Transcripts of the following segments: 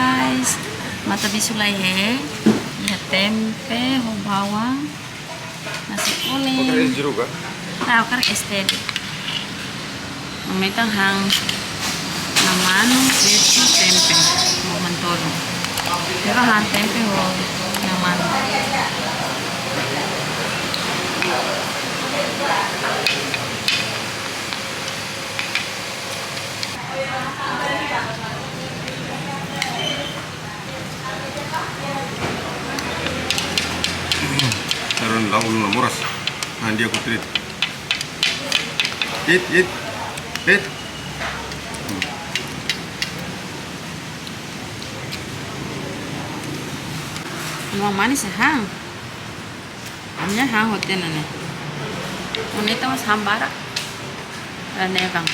guys. Mata bisulai he. Ya tempe, bawang, nasi kuning. Hakarak jeruk kah? Nah, hakarak ested. Memetang hang naman itu tempe mau mentolo. Pero hang tempe ho naman. Taruh lauk muras. Nanti aku treat. Eat. Memang manis ya hang. Amnya hang hoten ane. Unita mas hambara. Ane bang.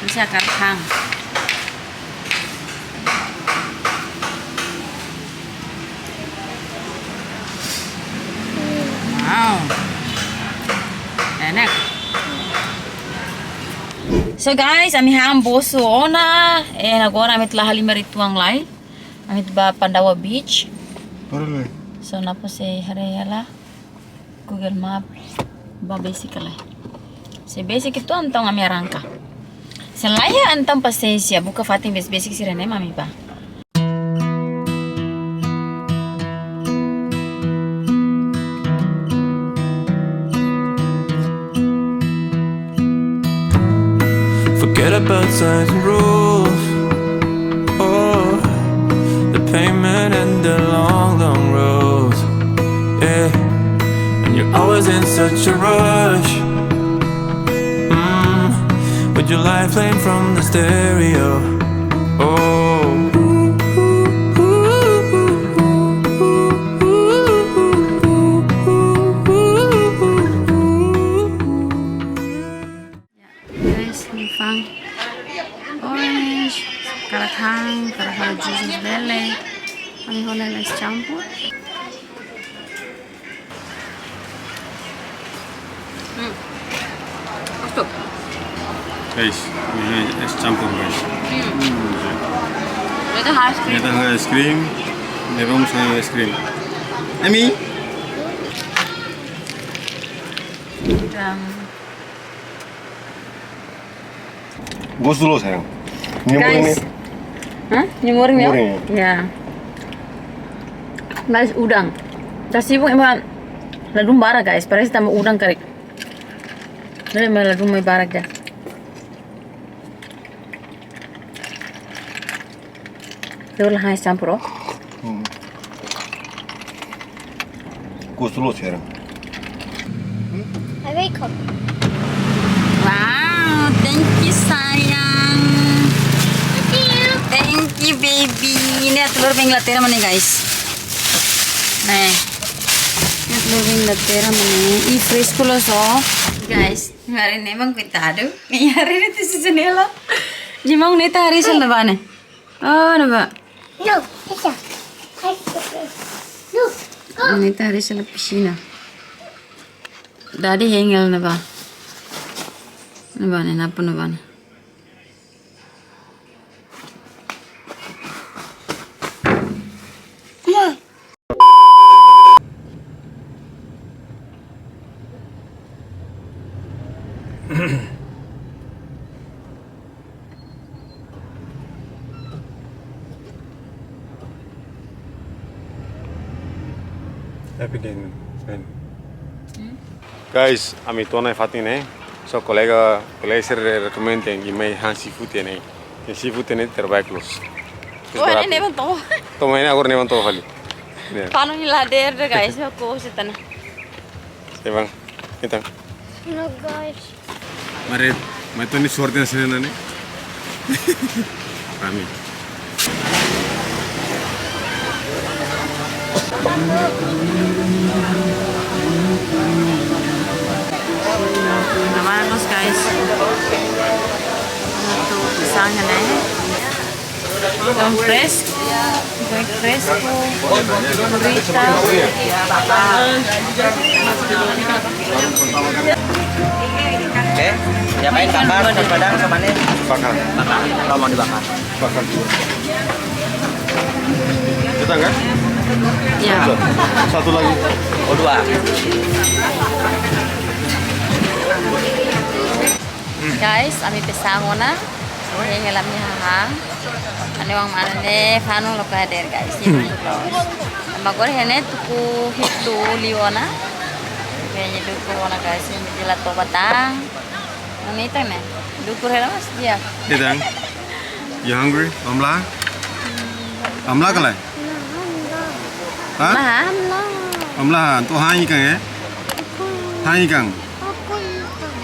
Bisa hakarak hang. Wow. Enak. So guys, ami hang boso ona. Agora amit lah 5 rituang lai. Amit ba Pandawa Beach. Paralel. So napo se harayala Google Map ba basic lah. Se basic itu antong ami arangka. Selaya antong pasensya buka fatin basic sirene mami ba. Forget about signs and rules. Oh, the payment and the long roads. Yeah, and you're always in such a rush. With your life playing from the stereo. Oh. Orange, hakarak juice bele, kami hola les campur. Stop. Guys, ini es campur guys. Itu ice cream. Kita nggak es krim, Nebe saya es krim. Emi. Bos dulu sayang. Guys, nyemurin ya? Nyemurin Ya. Guys, udang. Kasih pun emang ladun barak guys. Parece tambah udang karik. Dari emang ladun mai barak dah. Itu lah hanya campur oh. Bos dulu sayang. Wow, thank you sayang. Thank you baby. Ini telur benglatera mana guys? Nih, ini telur benglatera mana? Ini fresh pulo so. Guys, hari ini emang kuidadu. Ini hari ini tuh sejenela. Jimong nih hari sel neba nih. Oh neba. No, esa. No. Ini hari sel piscina. Daddy hengel neba. Neba nih, napa neba nih? Happy day, man. Guys, ami tona fatin so kolega sir recommend yang imai han seafood ini. Yang seafood ini terbaik los. Oh ini nevan toh. To main agora nevan to kali. Pano hilader guys, aku setan. Bang, kita. No, guys. Mari, मैं तो नहीं छोड़ते हैं सिनेमा ने Kami. Vamos guys. Itu pisangnya nih. Ikan fresco, burrita. Oke, diapain bakar, nasi padang sama nih? Bakar. Bakar, kalau mau dibakar. Bakar juga. Bisa kan? Ya. Satu lagi. Oh, 2. Guys, kami pesang na. Yang ngelamnya hahang. Ano ang mana ne fanu lo kader guys. Ini terus. Magor hene tuku hitu liwana. Kayaknya tuku wana guys ini jelat to batang. Ini teh ne. Dukur hela mas dia. Ditang. You hungry? Amla? Amla kalai? Hah? Maham lo. Amla, tu hai kang ya? Hai kang.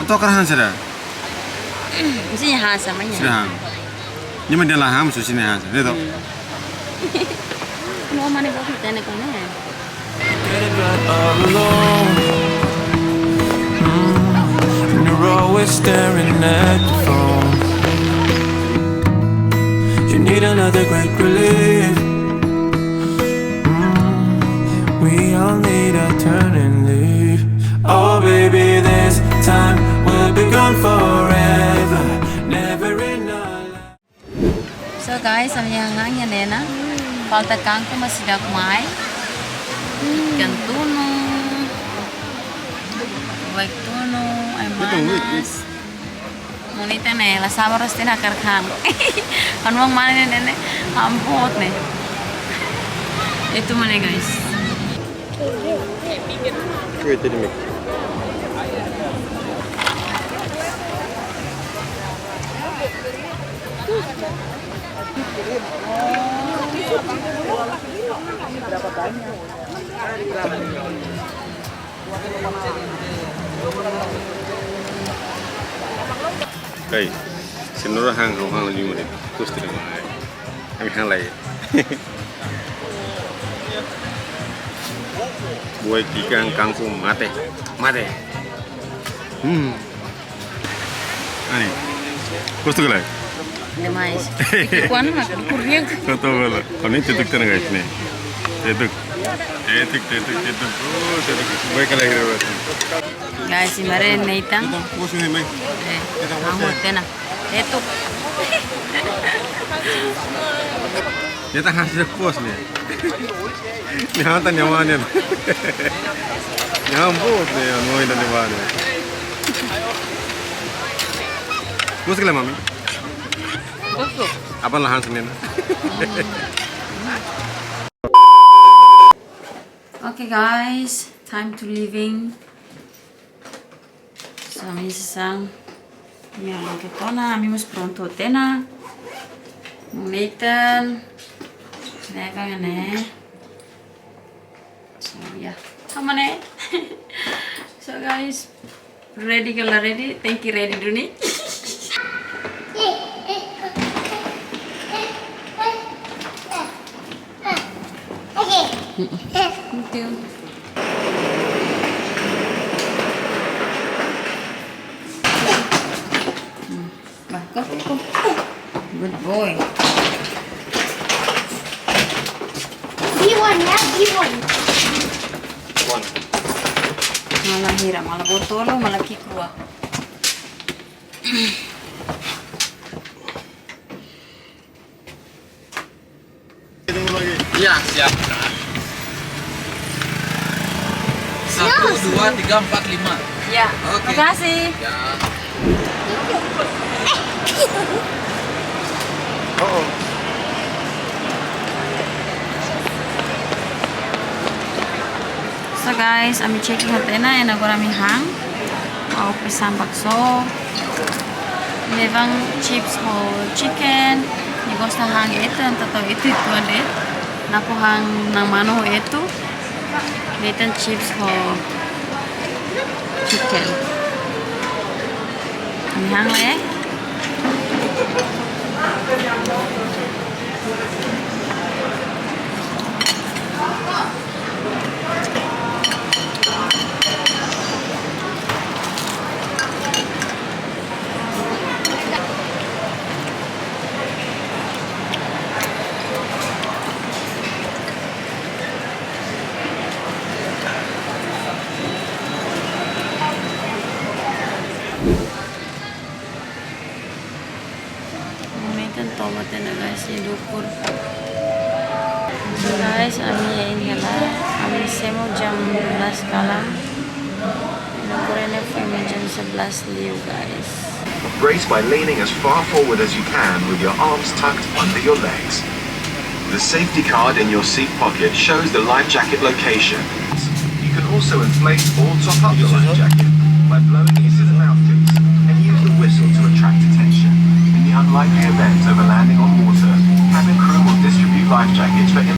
Atau kerahan sudah? Mesti hang sama nya. Sudah. Nhưng mà đây là ham sushi này hả? Đây đâu? Nó mà này có thịt này con này. All alone. And you're always staring at the phone. You need another great relief. We all need a turn and leave. Oh baby, this time we'll be gone forever. Never enough. So guys, ang hangang yan na. Falta kangko masih dak mai. Ikan tunu. Baik tunu, ay manas. Monita ne, la sabar rastina karkham. Anuang mana ne ampot ne. Itu mana guys. Wait, jadi mik. Hey, senora hang lagi mau deh, terus tidak mau. Kami hang lagi. Buat ikan kangkung mate. Ani, terus tu lagi. Demais. Kuan mak kurang. Kata bala, kami tetuk tanah guys ni. Tetuk. Oh, tetuk. Baik kalau hira. Guys, imare neitang. Bos ni mai. Kamu tena. Itu. Dia tak hasil pos ni. Ni hantar nyaman ni. Nyam bos ni, noi dan nyaman ni. Bos kela mami. Betul. Apa lahan senin? Okay guys, time to leaving. So mi sang mi anche tona, abbiamo pronto tena. Meten. Nega ne. So yeah. Come on. So guys, ready kala ready. Thank you ready duni. Thank you. Go. Good boy. G1 ya, G1. Malah hira, malah botolo, malah kikua. Iya, siap. 1, 2, 3, 4, 5. Ya, Oke. makasih. Ya. Oh. So guys, I'm checking hatena and agora mi hang. Mau pisang bakso. Levang chips ho chicken. Ni gosta hang itu atau itu ada. Napo hang nang mano ho itu. Metan chips ho chicken. Mi hang le. Tomat na guys, idukur. So guys, kami semo jam 11 kalam. Nagkuren na po kami dyan sa 11 liw guys. Brace by leaning as far forward as you can with your arms tucked under your legs. The safety card in your seat pocket shows the life jacket location. You can also inflate or top up your life jacket by blowing into the mouthpiece and use the whistle to attract attention. In the unlikely event of a landing on water, cabin crew will distribute life jackets for